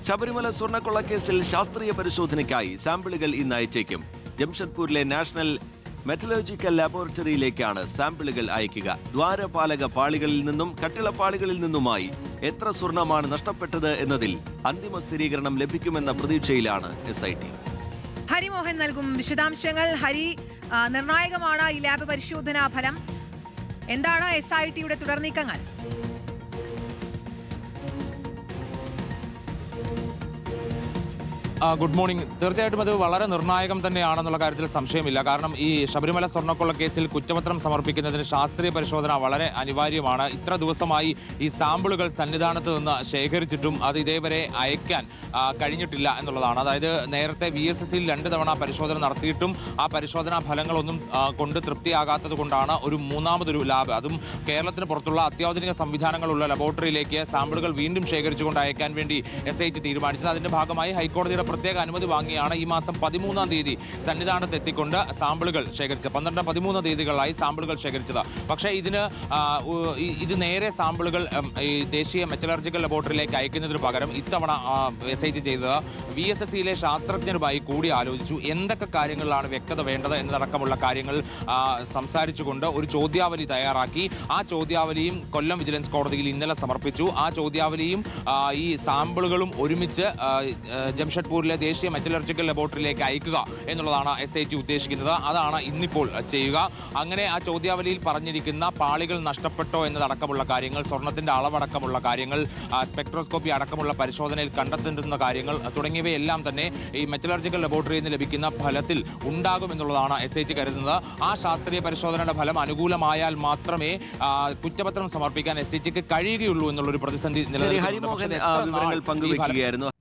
ശബരിമല സ്വർണ്ണക്കൊള്ളക്കേസിൽ ശാസ്ത്രീയ പരിശോധനയ്ക്കായി സാമ്പിളുകൾ ഇന്ന് അയച്ചേക്കും. ജംഷഡ്പൂരിലെ നാഷണൽ മെറ്റലർജിക്കൽ ലബോറട്ടറിയിലേക്കാണ് സാമ്പിളുകൾ അയക്കുക. ദ്വാരപാലക പാളികളിൽ നിന്നും കട്ടിളപ്പാളികളിൽ നിന്നുമായി എത്ര സ്വർണമാണ് നഷ്ടപ്പെട്ടത് എന്നതിൽ അന്തിമ സ്ഥിരീകരണം ലഭിക്കുമെന്ന പ്രതീക്ഷയിലാണ് SIT. ഹരിമോഹൻ നൽകും വിശദാംശങ്ങൾ. ഹരി, നിർണായകമാണ് ഈ ലാബ് പരിശോധനാ ഫലം. എന്താണ് SITയുടെ തുടർ നീക്കങ്ങൾ? Good morning. തീർച്ചയായിട്ടും അത് വളരെ നിർണായകം തന്നെയാണെന്നുള്ള കാര്യത്തിൽ സംശയമില്ല. കാരണം ഈ ശബരിമല സ്വർണ്ണക്കൊള്ള കേസിൽ കുറ്റപത്രം സമർപ്പിക്കുന്നതിന് ശാസ്ത്രീയ പരിശോധന വളരെ അനിവാര്യമാണ്. ഇത്ര ദിവസമായി ഈ സാമ്പിളുകൾ സന്നിധാനത്ത് നിന്ന് ശേഖരിച്ചിട്ടും അത് ഇതേവരെ അയക്കാൻ കഴിഞ്ഞിട്ടില്ല എന്നുള്ളതാണ്. അതായത് നേരത്തെ VSSയിൽ 2 തവണ പരിശോധന നടത്തിയിട്ടും ആ പരിശോധനാ ഫലങ്ങളൊന്നും കൊണ്ട് തൃപ്തിയാകാത്തത് കൊണ്ടാണ് ഒരു മൂന്നാമതൊരു ലാബ്, അതും കേരളത്തിന് പുറത്തുള്ള അത്യാധുനിക സംവിധാനങ്ങളുള്ള ലബോറട്ടറിയിലേക്ക് സാമ്പിളുകൾ വീണ്ടും ശേഖരിച്ചുകൊണ്ട് അയക്കാൻ വേണ്ടി SIT തീരുമാനിച്ചത്. അതിന്റെ ഭാഗമായി ഹൈക്കോടതിയുടെ പ്രത്യേക അനുമതി വാങ്ങിയാണ് ഈ മാസം 13-ാം തീയതി സന്നിധാനത്ത് എത്തിക്കൊണ്ട് സാമ്പിളുകൾ ശേഖരിച്ചത്. 12, 13 തീയതികളായി സാമ്പിളുകൾ ശേഖരിച്ചത്. പക്ഷേ ഇത് നേരെ സാമ്പിളുകൾ ഈ ദേശീയ മെറ്റലർജിക്കൽ ലബോറട്ടറിയിലേക്ക് അയക്കുന്നതിന് പകരം ഇത്തവണ SIT ചെയ്തത് VSSയിലെ ശാസ്ത്രജ്ഞരുമായി കൂടി ആലോചിച്ചു. എന്തൊക്കെ കാര്യങ്ങളിലാണ് വ്യക്തത വേണ്ടത് എന്നതടക്കമുള്ള കാര്യങ്ങൾ സംസാരിച്ചുകൊണ്ട് ഒരു ചോദ്യാവലി തയ്യാറാക്കി. ആ ചോദ്യാവലിയും കൊല്ലം വിജിലൻസ് കോടതിയിൽ ഇന്നലെ സമർപ്പിച്ചു. ആ ചോദ്യാവലിയും ഈ സാമ്പിളുകളും ഒരുമിച്ച് ജംഷഡ്പൂരിലെ ദേശീയ മെറ്റലർജിക്കൽ ലബോറട്ടറിയിലേക്ക് അയക്കുക എന്നുള്ളതാണ് SIT ഉദ്ദേശിക്കുന്നത്. അതാണ് ഇന്നിപ്പോൾ ചെയ്യുക. അങ്ങനെ ആ ചോദ്യാവലിയിൽ പറഞ്ഞിരിക്കുന്ന പാളികൾ നഷ്ടപ്പെട്ടോ എന്നതടക്കമുള്ള കാര്യങ്ങൾ, സ്വർണത്തിന്റെ അളവടക്കമുള്ള കാര്യങ്ങൾ, സ്പെക്ട്രോസ്കോപ്പി അടക്കമുള്ള പരിശോധനയിൽ കണ്ടെത്തേണ്ടുന്ന കാര്യങ്ങൾ തുടങ്ങിയവയെല്ലാം തന്നെ ഈ മെറ്റലർജിക്കൽ ലബോറട്ടറിയിൽ നിന്ന് ലഭിക്കുന്ന ഫലത്തിൽ ഉണ്ടാകുമെന്നുള്ളതാണ് SIT കരുതുന്നത്. ആ ശാസ്ത്രീയ പരിശോധനയുടെ ഫലം അനുകൂലമായാൽ മാത്രമേ കുറ്റപത്രം സമർപ്പിക്കാൻ SITക്ക് കഴിയുകയുള്ളൂ എന്നുള്ളൊരു പ്രതിസന്ധി നിലനിൽക്കുന്നുണ്ട്. പങ്കുവയ്ക്കുകയായിരുന്നു.